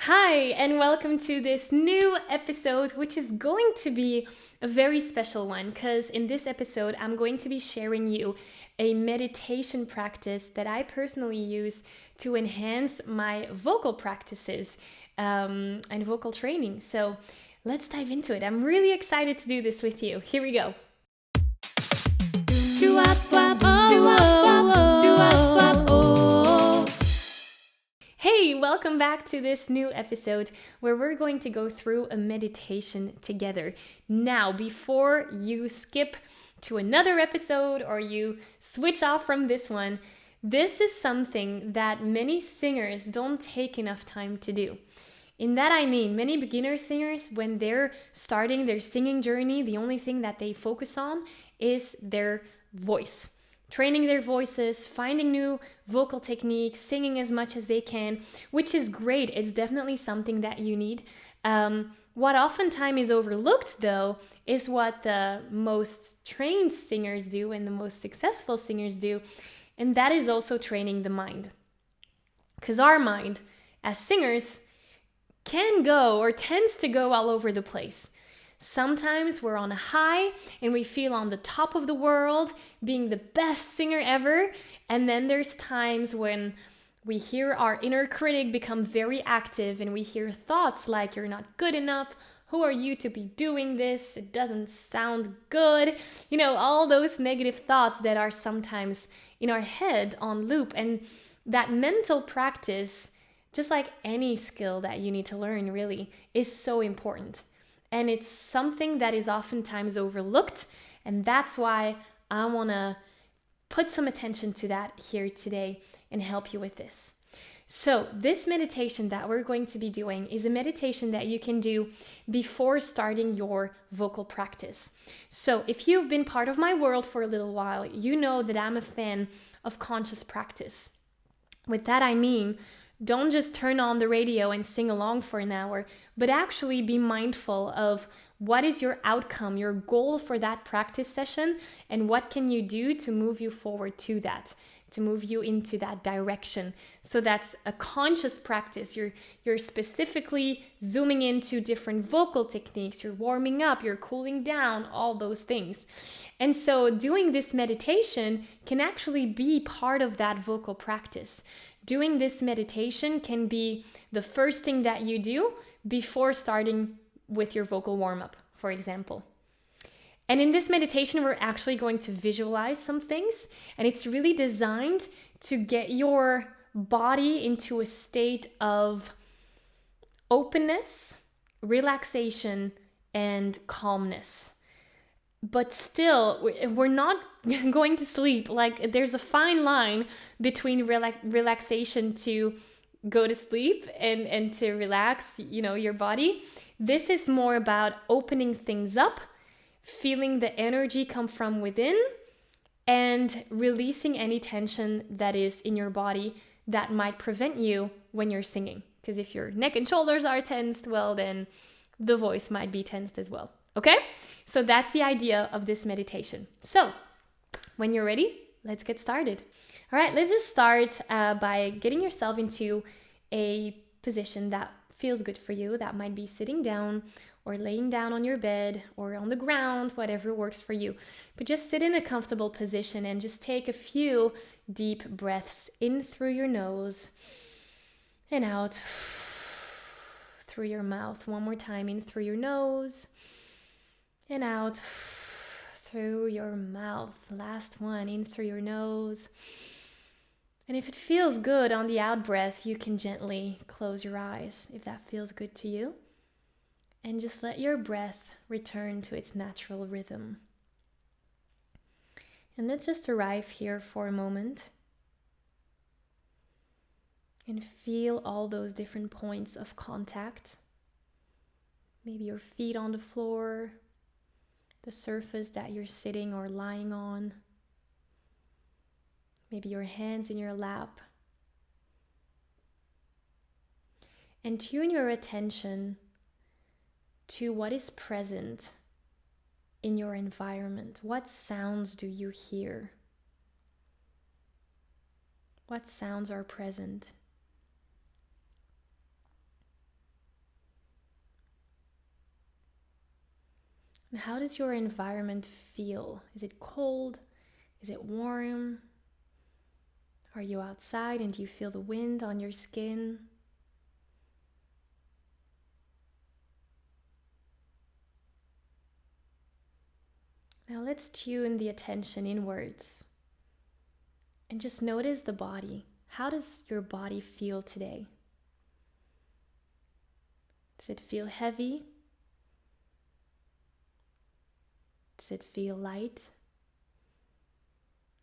Hi, and welcome to this new episode, which is going to be a very special one because in this episode, I'm going to be sharing you a meditation practice that I personally use to enhance my vocal practices and vocal training. So let's dive into it. I'm really excited to do this with you. Here we go. Hey, welcome back to this new episode where we're going to go through a meditation together. Now, before you skip to another episode or you switch off from this one, this is something that many singers don't take enough time to do. In that I mean, many beginner singers, when they're starting their singing journey, the only thing that they focus on is their voice. Training their voices, finding new vocal techniques, singing as much as they can, which is great. It's definitely something that you need. What oftentimes is overlooked, though, is what the most trained singers do and the most successful singers do, and that is also training the mind. Because our mind, as singers, can go or tends to go all over the place. Sometimes we're on a high and we feel on the top of the world, being the best singer ever. And then there's times when we hear our inner critic become very active and we hear thoughts like, you're not good enough. Who are you to be doing this? It doesn't sound good. You know, all those negative thoughts that are sometimes in our head on loop. And that mental practice, just like any skill that you need to learn really, is so important. And it's something that is oftentimes overlooked. And that's why I want to put some attention to that here today and help you with this. So this meditation that we're going to be doing is a meditation that you can do before starting your vocal practice. So if you've been part of my world for a little while, you know that I'm a fan of conscious practice. With that, I mean, don't just turn on the radio and sing along for an hour, but actually be mindful of what is your outcome, your goal for that practice session, and what can you do to move you forward to that, to move you into that direction. So that's a conscious practice. You're specifically zooming into different vocal techniques. You're warming up, you're cooling down, all those things. And so doing this meditation can actually be part of that vocal practice. Doing this meditation can be the first thing that you do before starting with your vocal warm-up, for example. And in this meditation, we're actually going to visualize some things, and it's really designed to get your body into a state of openness, relaxation, and calmness. But still, we're not going to sleep. Like, there's a fine line between relaxation to go to sleep and to relax, your body. This is more about opening things up, feeling the energy come from within, and releasing any tension that is in your body that might prevent you when you're singing. Because if your neck and shoulders are tensed, well, then the voice might be tensed as well. Okay? So that's the idea of this meditation. So when you're ready, let's get started. All right, let's just start by getting yourself into a position that feels good for you. That might be sitting down or laying down on your bed or on the ground, whatever works for you. But just sit in a comfortable position and just take a few deep breaths in through your nose and out through your mouth. One more time, in through your nose and out through your mouth. Last one, in through your nose. And if it feels good on the out breath, you can gently close your eyes if that feels good to you. And just let your breath return to its natural rhythm. And let's just arrive here for a moment and feel all those different points of contact. Maybe your feet on the floor, the surface that you're sitting or lying on. Maybe your hands in your lap. And tune your attention to what is present in your environment. What sounds do you hear? What sounds are present? And how does your environment feel? Is it cold? Is it warm? Are you outside and do you feel the wind on your skin? Now let's tune the attention inwards and just notice the body. How does your body feel today? Does it feel heavy? Does it feel light?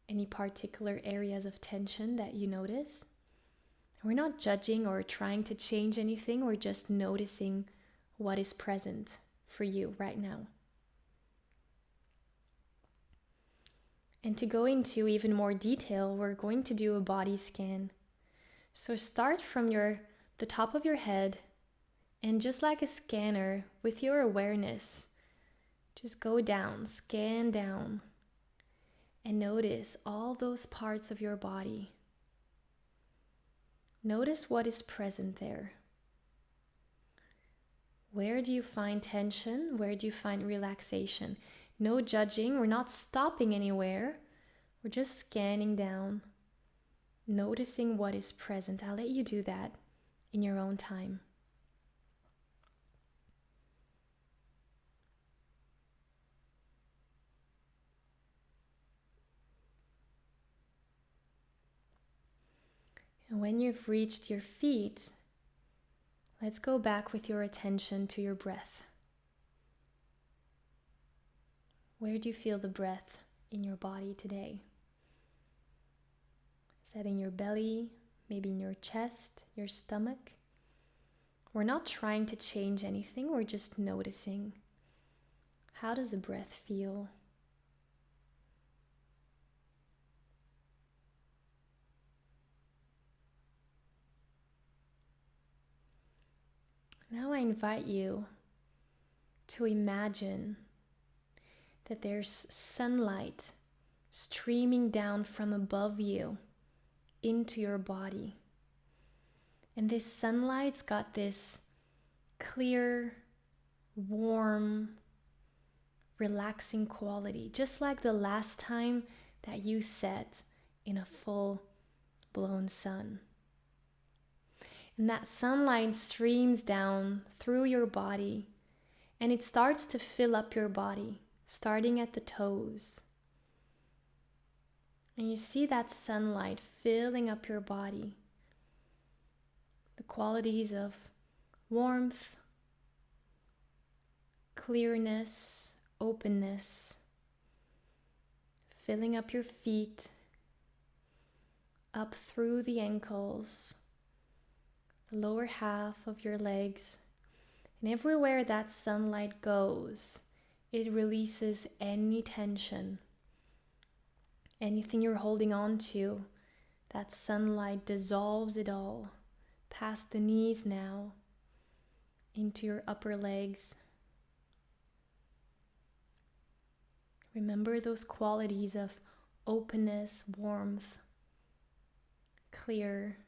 Any particular areas of tension that you notice? We're not judging or trying to change anything, we're just noticing what is present for you right now. And to go into even more detail, we're going to do a body scan. So start from the top of your head, and just like a scanner, with your awareness, just go down, scan down, and notice all those parts of your body. Notice what is present there. Where do you find tension? Where do you find relaxation? No judging, we're not stopping anywhere. We're just scanning down, noticing what is present. I'll let you do that in your own time. And when you've reached your feet, let's go back with your attention to your breath. Where do you feel the breath in your body today? Is that in your belly, maybe in your chest, your stomach? We're not trying to change anything, we're just noticing. How does the breath feel? Now I invite you to imagine that there's sunlight streaming down from above you into your body. And this sunlight's got this clear, warm, relaxing quality, just like the last time that you sat in a full-blown sun. And that sunlight streams down through your body, and it starts to fill up your body, starting at the toes. And you see that sunlight filling up your body. The qualities of warmth, clearness, openness, filling up your feet, up through the ankles, the lower half of your legs. And everywhere that sunlight goes, it releases any tension. Anything you're holding on to, that sunlight dissolves it all, past the knees now, into your upper legs. Remember those qualities of openness, warmth, clear.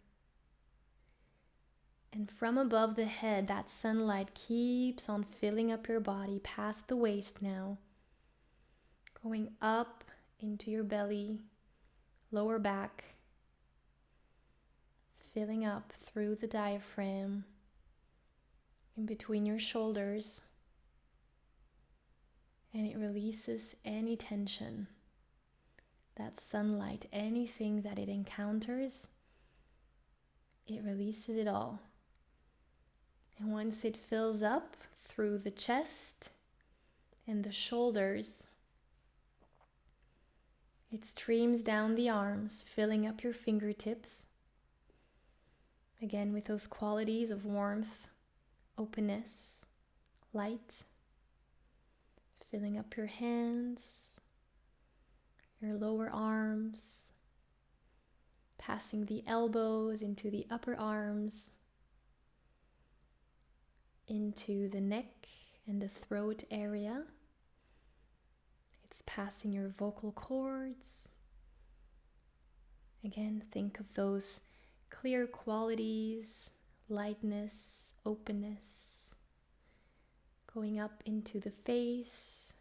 And from above the head, that sunlight keeps on filling up your body past the waist now, going up into your belly, lower back, filling up through the diaphragm, in between your shoulders, and it releases any tension. That sunlight, anything that it encounters, it releases it all. And once it fills up through the chest and the shoulders, it streams down the arms, filling up your fingertips. Again, with those qualities of warmth, openness, light. Filling up your hands, your lower arms, passing the elbows into the upper arms, into the neck and the throat area. It's passing your vocal cords. Again, think of those clear qualities, lightness, openness, going up into the face,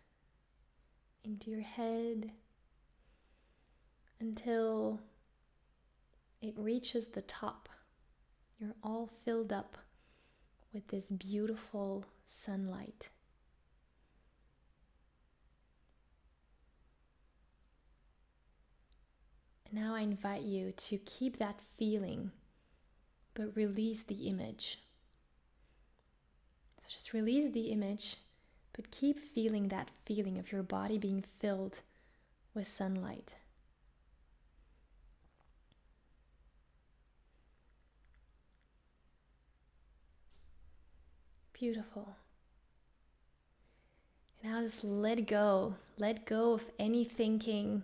into your head until it reaches the top. You're all filled up with this beautiful sunlight. And now I invite you to keep that feeling, but release the image. So just release the image, but keep feeling that feeling of your body being filled with sunlight. Beautiful. And now just let go. Let go of any thinking.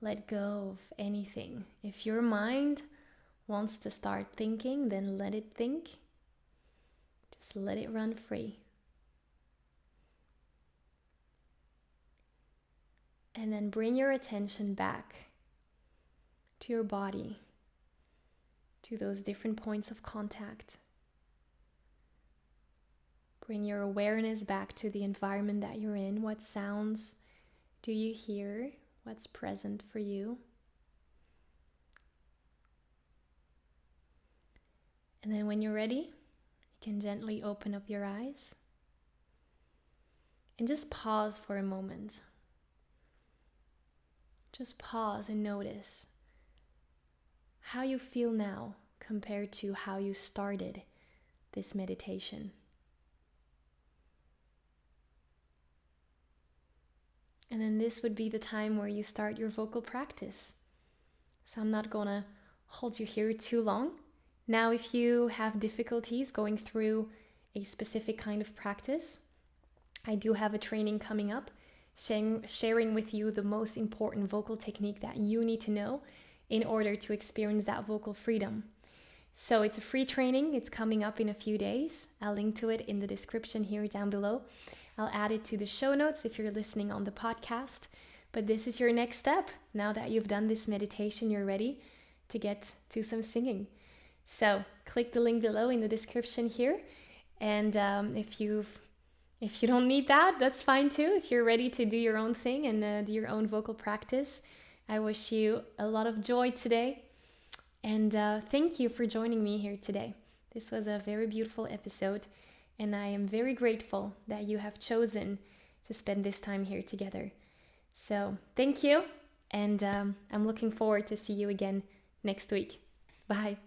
Let go of anything. If your mind wants to start thinking, then let it think. Just let it run free. And then bring your attention back to your body, to those different points of contact. Bring your awareness back to the environment that you're in. What sounds do you hear? What's present for you? And then when you're ready, you can gently open up your eyes and just pause for a moment. Just pause and notice how you feel now compared to how you started this meditation. And then this would be the time where you start your vocal practice. So I'm not gonna hold you here too long. Now, if you have difficulties going through a specific kind of practice, I do have a training coming up, sharing with you the most important vocal technique that you need to know in order to experience that vocal freedom. So it's a free training. It's coming up in a few days. I'll link to it in the description here down below. I'll add it to the show notes if you're listening on the podcast. But this is your next step. Now that you've done this meditation, you're ready to get to some singing. So click the link below in the description here. And if you don't need that, that's fine too. If you're ready to do your own thing and do your own vocal practice, I wish you a lot of joy today. And thank you for joining me here today. This was a very beautiful episode. And I am very grateful that you have chosen to spend this time here together. So thank you. And I'm looking forward to see you again next week. Bye.